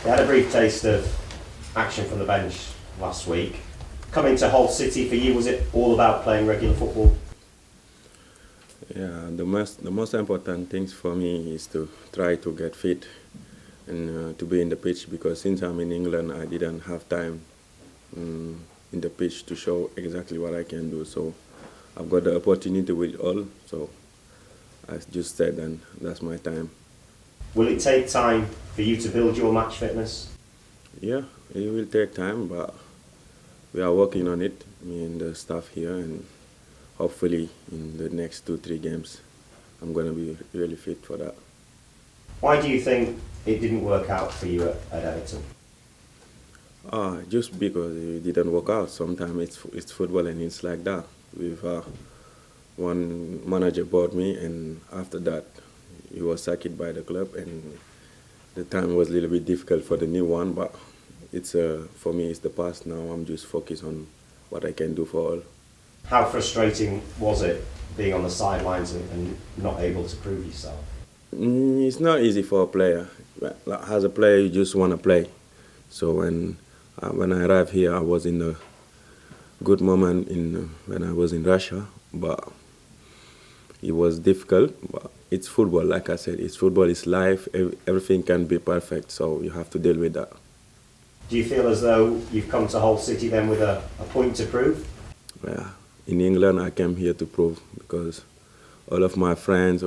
They had a brief taste of action from the bench last week. Coming to Hull City for you, was it all about playing regular football? Yeah, the most important things for me is to try to get fit and to be in the pitch, because since I'm in England I didn't have time in the pitch to show exactly what I can do. So I've got the opportunity with it all. So I just said, and that's my time. Will it take time for you to build your match fitness? Yeah, it will take time, but we are working on it, me and the staff here, and hopefully in the next 2-3 games I'm going to be really fit for that. Why do you think it didn't work out for you at Everton? Just because it didn't work out. Sometimes it's football and it's like that. We've one manager bought me, and after that he was sacked by the club, and the time was a little bit difficult for the new one, but it's for me it's the past now. I'm just focused on what I can do for all. How frustrating was it being on the sidelines and not able to prove yourself? It's not easy for a player. As a player, you just want to play. So when I arrived here, I was in a good moment when I was in Russia, but it was difficult. But it's football, like I said. It's football, it's life. Everything can be perfect, so you have to deal with that. Do you feel as though you've come to Hull City then with a point to prove? Yeah. In England, I came here to prove, because all of my friends,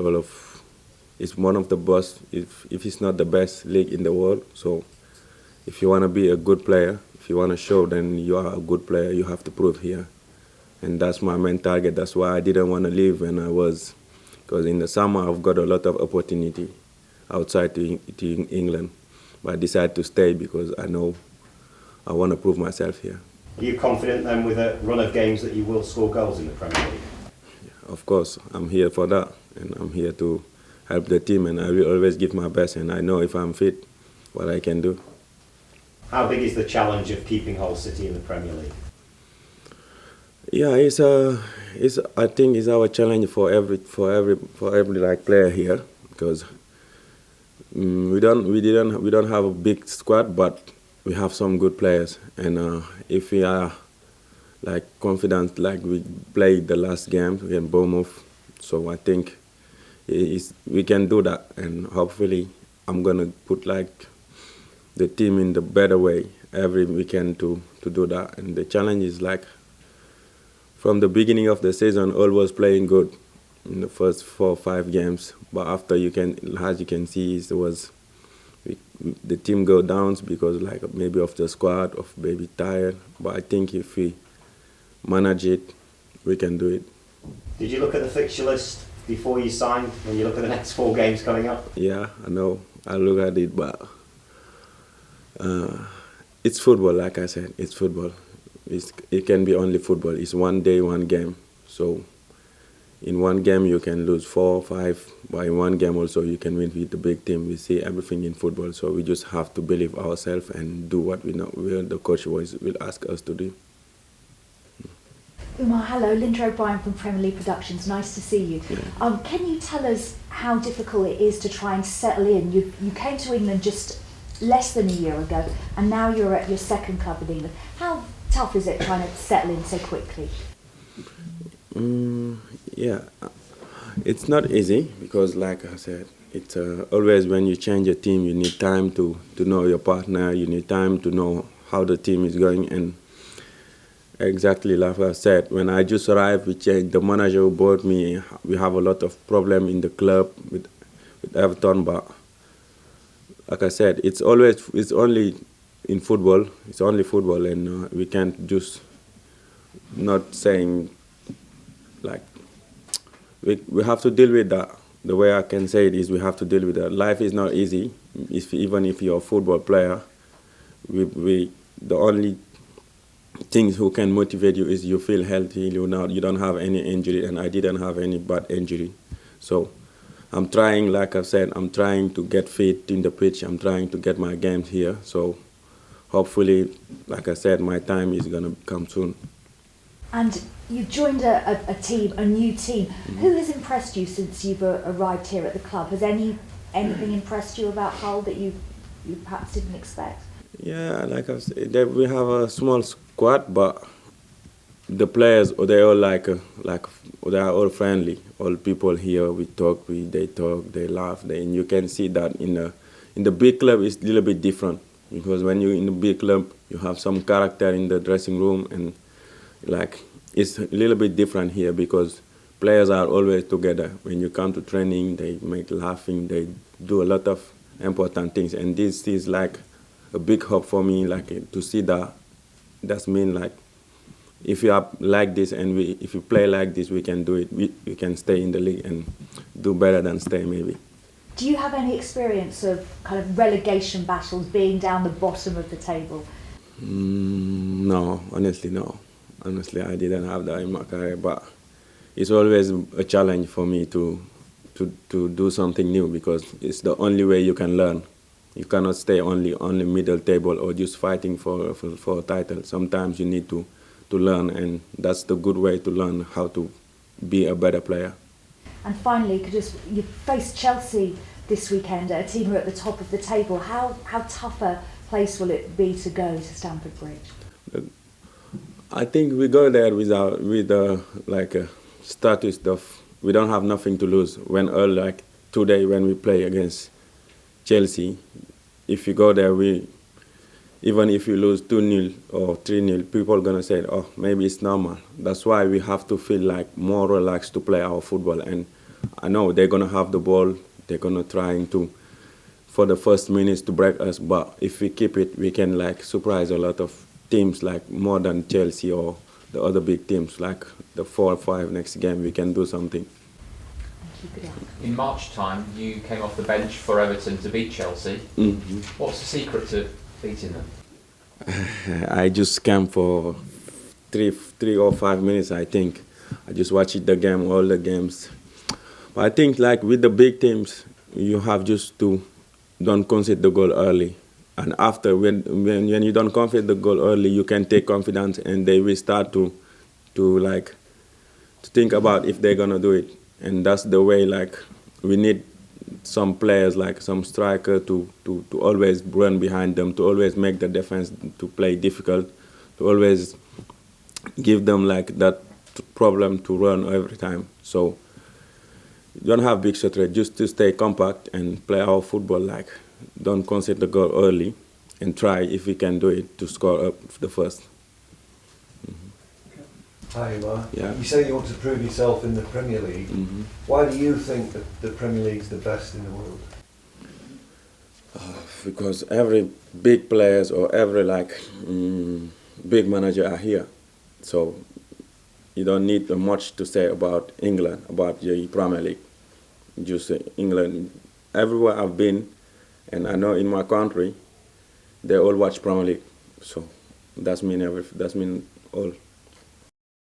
it's one of the best, if it's not the best league in the world. So if you want to be a good player, if you want to show then you are a good player, you have to prove here. And that's my main target. That's why I didn't want to leave because in the summer I've got a lot of opportunity outside to England. But I decided to stay because I know I want to prove myself here. Are you confident then with a run of games that you will score goals in the Premier League? Yeah, of course, I'm here for that, and I'm here to help the team, and I will always give my best, and I know if I'm fit, what I can do. How big is the challenge of keeping Hull City in the Premier League? Yeah, I think it's our challenge for every like player here, because we don't have a big squad, but we have some good players, and if we are like confident, like we played the last game against Bournemouth, so I think we can do that, and hopefully I'm gonna put like the team in the better way every weekend to do that. And the challenge is like from the beginning of the season, all was playing good in the first 4 or 5 games, but after as you can see, the team go down because like maybe of the squad, of maybe tired. But I think if we manage it, we can do it. Did you look at the fixture list before you signed, when you look at the next 4 games coming up? Yeah, I know. I look at it, but it's football, like I said. It's football. It can be only football. It's one day, one game. So in one game you can lose 4 or 5, but in one game also you can win with the big team. We see everything in football, so we just have to believe ourselves and do what we know the coach will ask us to do. Oumar, hello, Linda O'Brien from Premier League Productions. Nice to see you. Yeah. Can you tell us how difficult it is to try and settle in? You came to England just less than a year ago, and now you're at your second club in England. How tough is it trying to settle in so quickly? Yeah, it's not easy because, like I said, it's always when you change a team, you need time to know your partner, you need time to know how the team is going. And exactly like I said, when I just arrived, we changed. The manager who bought me, we have a lot of problem in the club with Everton, but like I said, it's only in football. It's only football, and we can't just not saying like we have to deal with that. The way I can say it is we have to deal with that. Life is not easy. Even if you're a football player, the only things who can motivate you is you feel healthy. You don't have any injury, and I didn't have any bad injury. So I'm trying, like I said, I'm trying to get fit in the pitch. I'm trying to get my games here. So hopefully, like I said, my time is going to come soon. And you've joined a team, a new team. Mm-hmm. Who has impressed you since you've arrived here at the club? Has anything impressed you about Hull that you you perhaps didn't expect? Yeah, like I said, we have a small squad, but the players, they all like they are all friendly. All people here, we talk, they laugh, and you can see that in the big club it's a little bit different because when you're in the big club, you have some character in the dressing room, and like it's a little bit different here because players are always together. When you come to training, they make laughing, they do a lot of important things, and this is like a big hope for me, like to see that. That's mean like if you are like this and if you play like this, we can do it. We can stay in the league and do better than stay maybe. Do you have any experience of kind of relegation battles, being down the bottom of the table? No, honestly, no. Honestly, I didn't have that in my career, but it's always a challenge for me to do something new because it's the only way you can learn. You cannot stay only on the middle table or just fighting for a title. Sometimes you need to learn, and that's the good way to learn how to be a better player. And finally, you faced Chelsea this weekend, a team who are at the top of the table. How tough a place will it be to go to Stamford Bridge? I think we go there with a status of we don't have nothing to lose. When like today when we play against Chelsea, if you go there, even if you lose 2-0 or 3-0, people are gonna say, oh, maybe it's normal. That's why we have to feel like more relaxed to play our football. And I know they're gonna have the ball, they're gonna trying to, for the first minutes to break us. But if we keep it, we can like surprise a lot of teams, like more than Chelsea or the other big teams. Like the 4 or 5 next game, we can do something. In March time, you came off the bench for Everton to beat Chelsea. Mm-hmm. What's the secret to beating them? I just came for 3 or 5 minutes, I think. I just watched the game, all the games. But I think like with the big teams, you have just to don't concede the goal early. And after, when you don't concede the goal early, you can take confidence and they will start to think about if they're gonna do it. And that's the way like we need some players, like some striker to always run behind them, to always make the defense to play difficult, to always give them like that problem to run every time. So you don't have big strategy, just to stay compact and play our football, like don't concede the goal early and try if we can do it to score up the first. Hi, Oumar. Yeah. You say you want to prove yourself in the Premier League. Mm-hmm. Why do you think that the Premier League's the best in the world? Because every big players or every big manager are here. So you don't need much to say about England, about the Premier League. Just England, everywhere I've been, and I know in my country, they all watch Premier League. So that's mean all.